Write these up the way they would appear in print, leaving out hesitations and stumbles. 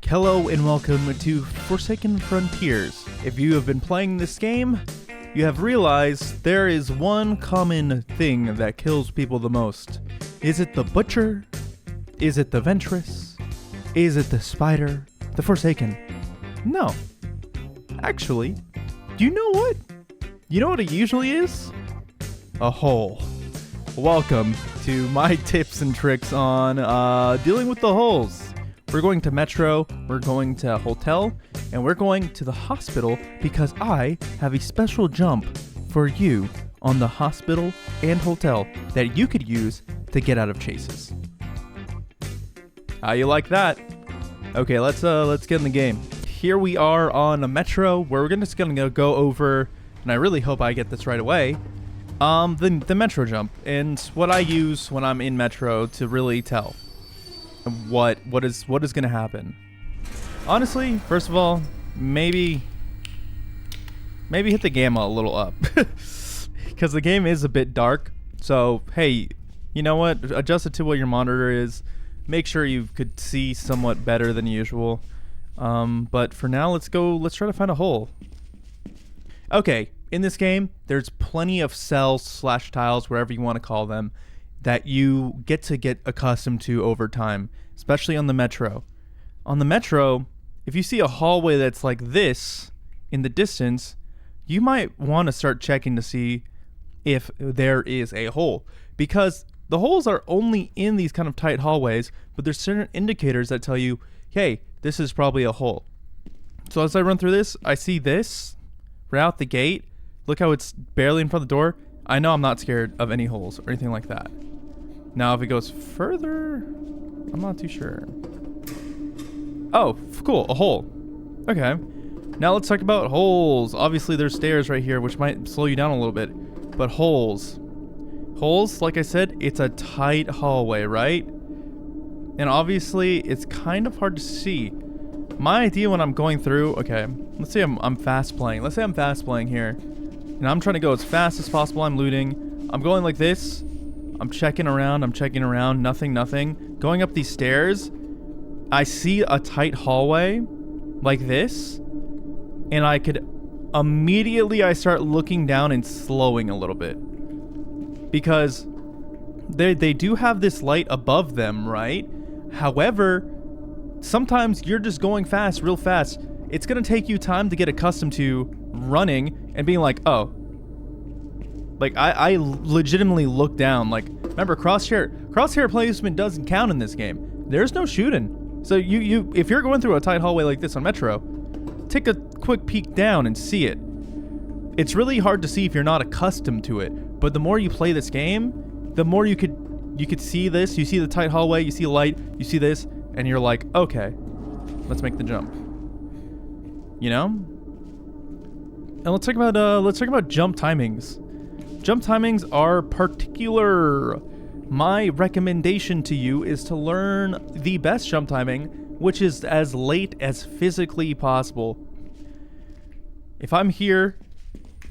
Hello and welcome to Forsaken Frontiers. If you have been playing this game, you have realized there is one common thing that kills people the most. Is it the Butcher? Is it the Ventress? Is it the Spider? The Forsaken? No. Actually, do you know what? You know what it usually is? A hole. Welcome to my tips and tricks on dealing with the holes. We're going to Metro, we're going to Hotel, and we're going to the hospital because I have a special jump for you on the hospital and hotel that you could use to get out of chases. How you like that? Okay, let's get in the game. Here we are on a Metro where we're just gonna go over, and I really hope I get this right away, the Metro jump and what I use when I'm in Metro to really tell what is going to happen. Honestly, first of all, maybe hit the gamma a little up because the game is a bit dark. So hey, you know what? Adjust it to what your monitor is. Make sure you could see somewhat better than usual. But for now, let's try to find a hole. Okay, in this game, there's plenty of cells / tiles, wherever you want to call them, that you get accustomed to over time, especially on the Metro. On the Metro, if you see a hallway that's like this in the distance, you might want to start checking to see if there is a hole, because the holes are only in these kind of tight hallways, but there's certain indicators that tell you, hey, this is probably a hole. So as I run through this, I see this right out the gate. Look how it's barely in front of the door. I know I'm not scared of any holes or anything like that. Now, if it goes further, I'm not too sure. Oh, cool, a hole. Okay. Now let's talk about holes. Obviously, there's stairs right here, which might slow you down a little bit. But holes. Holes, like I said, it's a tight hallway, right? And obviously, it's kind of hard to see. My idea when I'm going through, okay, let's say I'm fast playing. Let's say I'm fast playing here. And I'm trying to go as fast as possible. I'm looting. I'm going like this. I'm checking around. Nothing. Going up these stairs, I see a tight hallway like this. And I could immediately, I start looking down and slowing a little bit. Because they do have this light above them, right? However, sometimes you're just going fast, real fast. It's going to take you time to get accustomed to running and being like, oh. Like, I legitimately look down. Like, remember, crosshair placement doesn't count in this game. There's no shooting. So you if you're going through a tight hallway like this on Metro, take a quick peek down and see it. It's really hard to see if you're not accustomed to it. But the more you play this game, the more you could see this. You see the tight hallway, you see a light, you see this, and you're like, okay, let's make the jump. You know? And let's talk about jump timings. Jump timings are particular. My recommendation to you is to learn the best jump timing, which is as late as physically possible. If I'm here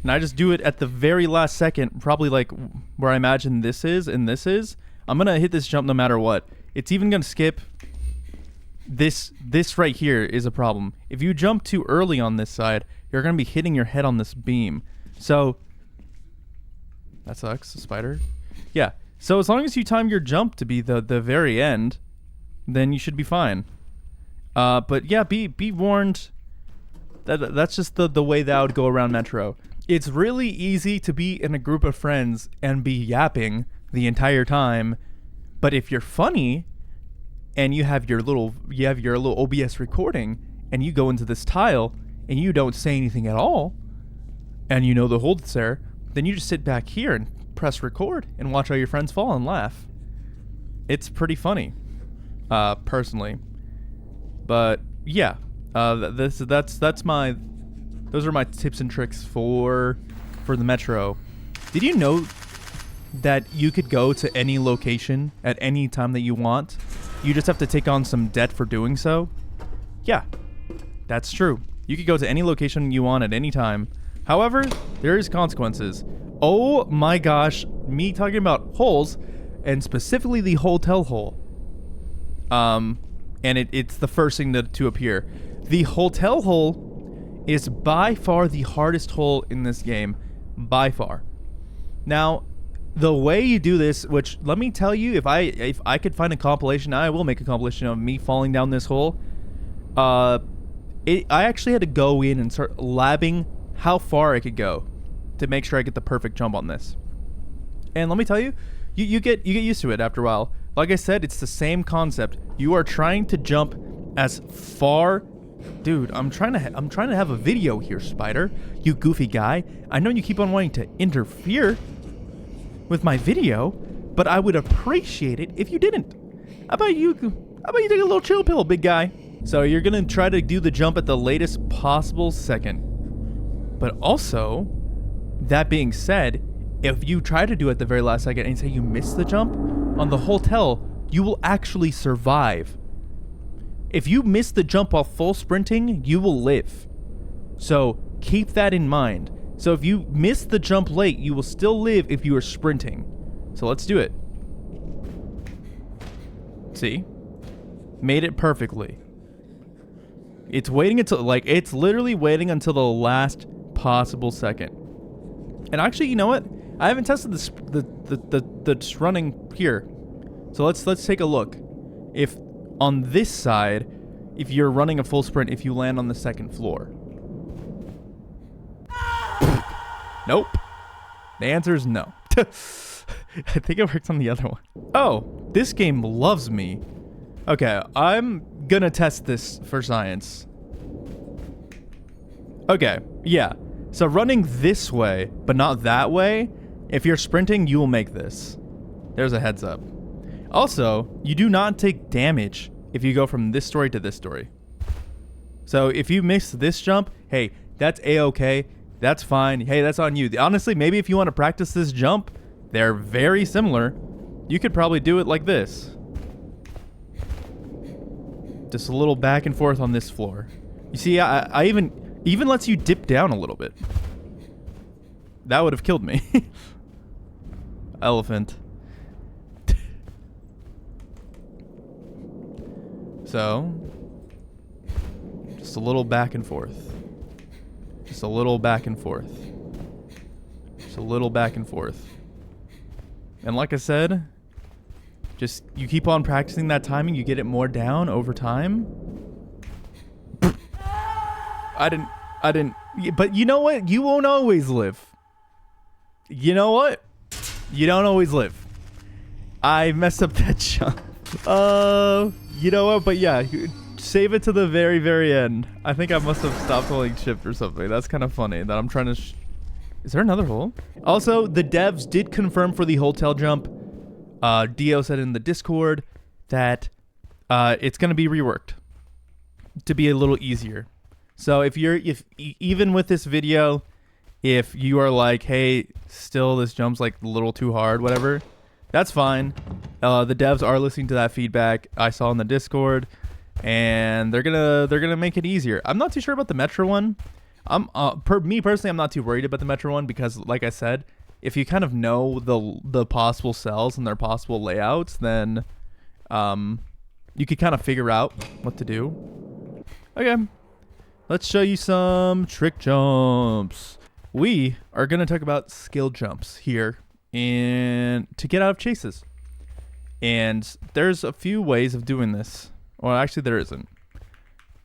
and I just do it at the very last second, probably like where I imagine this is and this is, I'm going to hit this jump no matter what. It's even going to skip. This right here is a problem. If you jump too early on this side, you're going to be hitting your head on this beam. So that sucks, the spider. Yeah. So as long as you time your jump to be the very end, then you should be fine. But yeah, be warned. That's just the way that I would go around Metro. It's really easy to be in a group of friends and be yapping the entire time. But if you're funny and you have your little OBS recording and you go into this tile and you don't say anything at all and you know the hole's there, then you just sit back here and press record and watch all your friends fall and laugh. It's pretty funny, personally. But yeah, those are my tips and tricks for the Metro. Did you know that you could go to any location at any time that you want? You just have to take on some debt for doing so? Yeah, that's true. You could go to any location you want at any time. However, there is consequences. Oh my gosh, me talking about holes, and specifically the hotel hole. and it's the first thing to appear. The hotel hole is by far the hardest hole in this game, by far. Now, the way you do this, which let me tell you, if I could find a compilation, I will make a compilation of me falling down this hole. I actually had to go in and start labbing how far I could go to make sure I get the perfect jump on this. And let me tell you, you get used to it after a while. Like I said, it's the same concept. You are trying to jump as far. Dude, I'm trying to have a video here, Spider. You goofy guy. I know you keep on wanting to interfere with my video, but I would appreciate it if you didn't. How about you take a little chill pill, big guy? So you're gonna try to do the jump at the latest possible second. But also, that being said, if you try to do it at the very last second and say you miss the jump, on the hotel, you will actually survive. If you miss the jump while full sprinting, you will live. So keep that in mind. So if you miss the jump late, you will still live if you are sprinting. So let's do it. See? Made it perfectly. It's waiting until, it's literally waiting until the last possible second. And actually, you know what? I haven't tested this, the running here. So let's take a look. If on this side, if you're running a full sprint, if you land on the second floor. Nope. The answer is no. I think it works on the other one. Oh, this game loves me. Okay, I'm gonna test this for science. Okay, yeah. So running this way, but not that way, if you're sprinting, you will make this. There's a heads up. Also, you do not take damage if you go from this story to this story. So if you miss this jump, hey, that's a-okay. That's fine. Hey, that's on you. Honestly, maybe if you want to practice this jump, they're very similar. You could probably do it like this. Just a little back and forth on this floor. You see, I even lets you dip down a little bit. That would have killed me. Elephant. So, just a little back and forth. Just a little back and forth. Just a little back and forth. And like I said, just you keep on practicing that timing, you get it more down over time. I didn't. But you know what? You won't always live. You know what? You don't always live. I messed up that jump. You know what? But yeah, save it to the very, very end. I think I must have stopped holding shift or something. That's kind of funny that I'm trying to... Is there another hole? Also, the devs did confirm for the hotel jump. Dio said in the Discord that it's going to be reworked to be a little easier. So if even with this video, if you are like, hey, still this jump's like a little too hard, whatever, that's fine. The devs are listening to that feedback I saw in the Discord, and they're gonna make it easier. I'm not too sure about the Metro one. Me personally, I'm not too worried about the Metro one because, like I said, if you kind of know the possible cells and their possible layouts, then you could kind of figure out what to do. Okay, let's show you some trick jumps. We are gonna talk about skill jumps here and to get out of chases. And there's a few ways of doing this. Well, actually there isn't.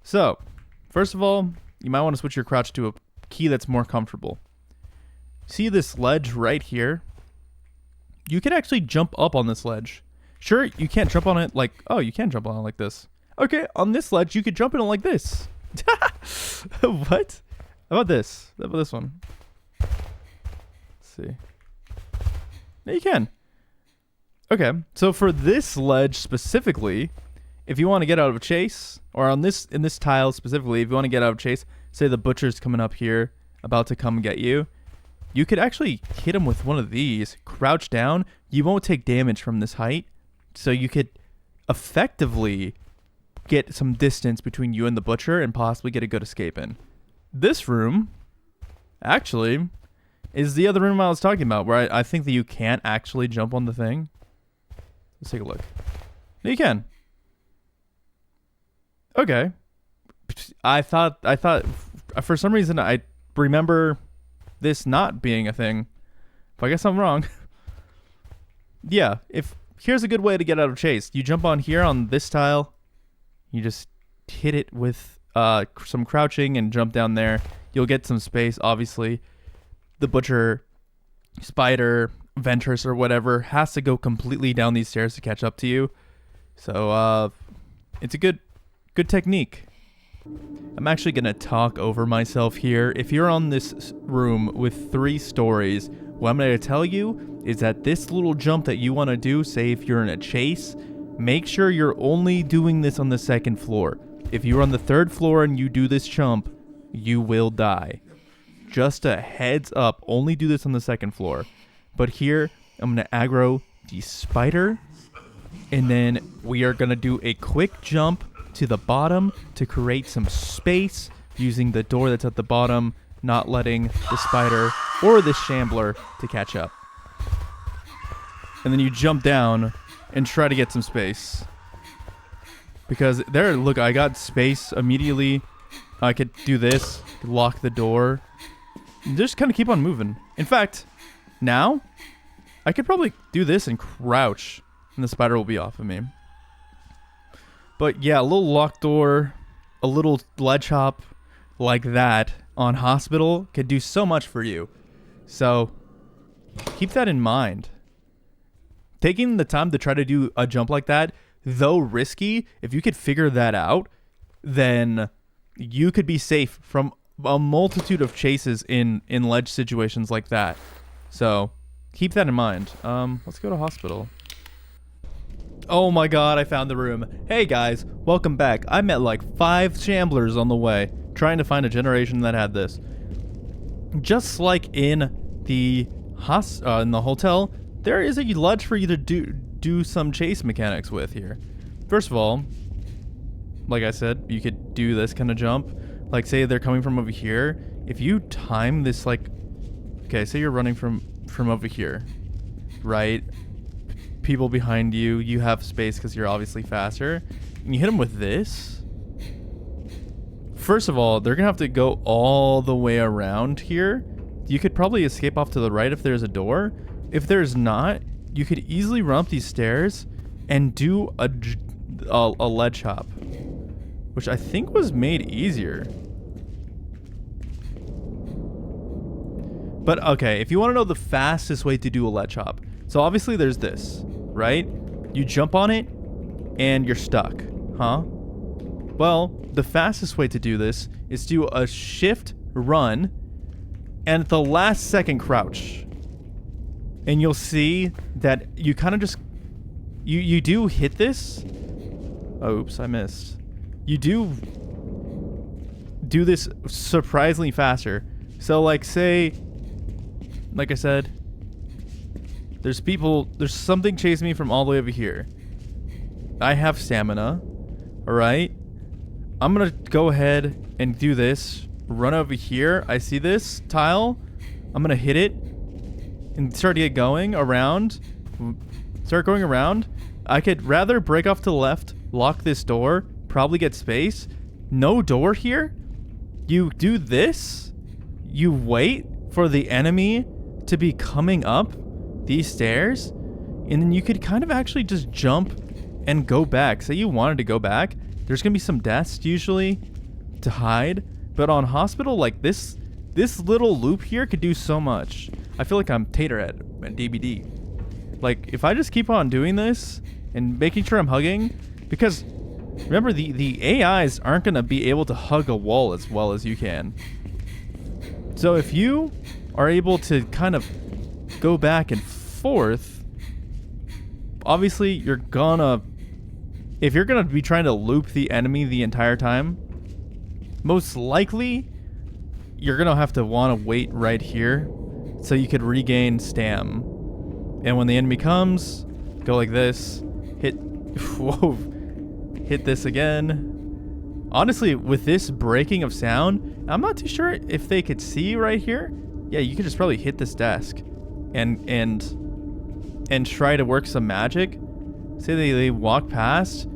So, first of all, you might want to switch your crouch to a key that's more comfortable. See this ledge right here? You can actually jump up on this ledge. Sure, you can't jump on it like... Oh, you can jump on it like this. Okay, on this ledge, you could jump in it like this. What? How about this? How about this one? Let's see. Yeah, you can. Okay, so for this ledge specifically, if you want to get out of a chase, or on this in this tile specifically, if you want to get out of a chase, say the butcher's coming up here, about to come get you, you could actually hit him with one of these, crouch down. You won't take damage from this height, so you could effectively get some distance between you and the butcher and possibly get a good escape in. This room, actually, is the other room I was talking about, where I think that you can't actually jump on the thing. Let's take a look. No, you can. Okay. I thought for some reason I remember this not being a thing. But I guess I'm wrong. Yeah, if here's a good way to get out of chase. You jump on here on this tile. You just hit it with some crouching and jump down there. You'll get some space, obviously. The butcher, spider, ventress, or whatever has to go completely down these stairs to catch up to you. So it's a good technique. I'm actually going to talk over myself here. If you're on this room with 3 stories, what I'm going to tell you is that this little jump that you want to do, say if you're in a chase, make sure you're only doing this on the 2nd floor. If you're on the 3rd floor and you do this jump, you will die. Just a heads up, only do this on the 2nd floor. But here, I'm going to aggro the spider, and then we are going to do a quick jump to the bottom to create some space using the door that's at the bottom, not letting the spider or the shambler to catch up. And then you jump down and try to get some space. Because there, look, I got space immediately. I could do this, lock the door. Just kind of keep on moving. In fact, now, I could probably do this and crouch, and the spider will be off of me. But yeah, a little locked door, a little ledge hop like that on hospital could do so much for you. So keep that in mind. Taking the time to try to do a jump like that, though risky, if you could figure that out, then you could be safe from a multitude of chases in ledge situations like that. So keep that in mind. Let's go to hospital. Oh my god, I found the room. Hey guys, welcome back. I met like 5 shamblers on the way, trying to find a generation that had this. Just like in the hotel, there is a ledge for you to do some chase mechanics with here. First of all, like I said, you could do this kind of jump. Like say they're coming from over here. If you time this like, okay, say you're running from over here, right? People behind you, you have space because you're obviously faster. And you hit them with this. First of all, they're going to have to go all the way around here. You could probably escape off to the right if there's a door. If there's not, you could easily run up these stairs and do a ledge hop, which I think was made easier. But okay, if you want to know the fastest way to do a ledge hop, so obviously there's this, right? You jump on it and you're stuck, huh? Well, the fastest way to do this is do a shift run and at the last second crouch. And you'll see that you kind of just, you do hit this. Oops, I missed. You do this surprisingly faster. So like say, like I said, there's something chasing me from all the way over here. I have stamina, all right? I'm gonna go ahead and do this. Run over here. I see this tile. I'm gonna hit it and start to get going around. Start going around. I could rather break off to the left, lock this door, probably get space. No door here. You do this. You wait for the enemy to be coming up these stairs, and then you could kind of actually just jump and go back. Say you wanted to go back. There's gonna be some deaths usually to hide, but on hospital, like this little loop here could do so much. I feel like I'm Taterhead and DBD. Like if I just keep on doing this and making sure I'm hugging, because remember the AIs aren't gonna be able to hug a wall as well as you can. So if you are able to kind of go back and forth, obviously if you're gonna be trying to loop the enemy the entire time, most likely you're gonna have to want to wait right here so you could regain stam. And when the enemy comes, go like this, hit this again. Honestly, with this breaking of sound, I'm not too sure if they could see right here. Yeah, you could just probably hit this desk and try to work some magic. Say they walk past.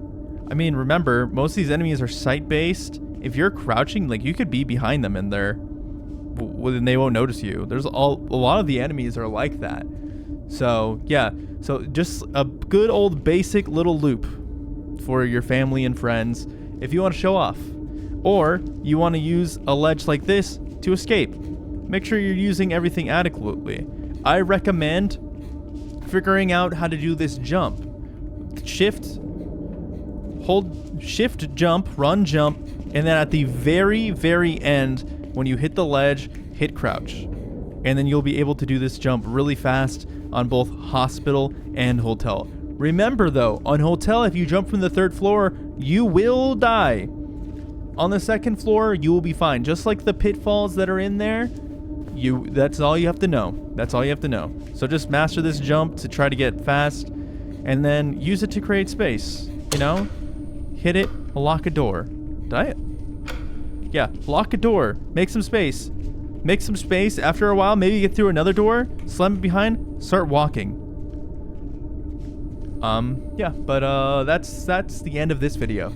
I mean, remember, most of these enemies are sight-based. If you're crouching, like, you could be behind them in there, and they won't notice you. A lot of the enemies are like that. So, yeah. So, just a good old basic little loop for your family and friends if you want to show off. Or you want to use a ledge like this to escape. Make sure you're using everything adequately. I recommend figuring out how to do this jump. Hold shift, jump, run, jump, and then at the very, very end, when you hit the ledge, hit crouch. And then you'll be able to do this jump really fast on both hospital and hotel. Remember though, on hotel, if you jump from the 3rd floor, you will die. On the 2nd floor, you will be fine. Just like the pitfalls that are in there, that's all you have to know. That's all you have to know. So just master this jump to try to get fast, and then use it to create space. You know? Hit it, lock a door. Yeah, lock a door. Make some space. Make some space. After a while, maybe get through another door, slam it behind, start walking. Yeah, but that's the end of this video.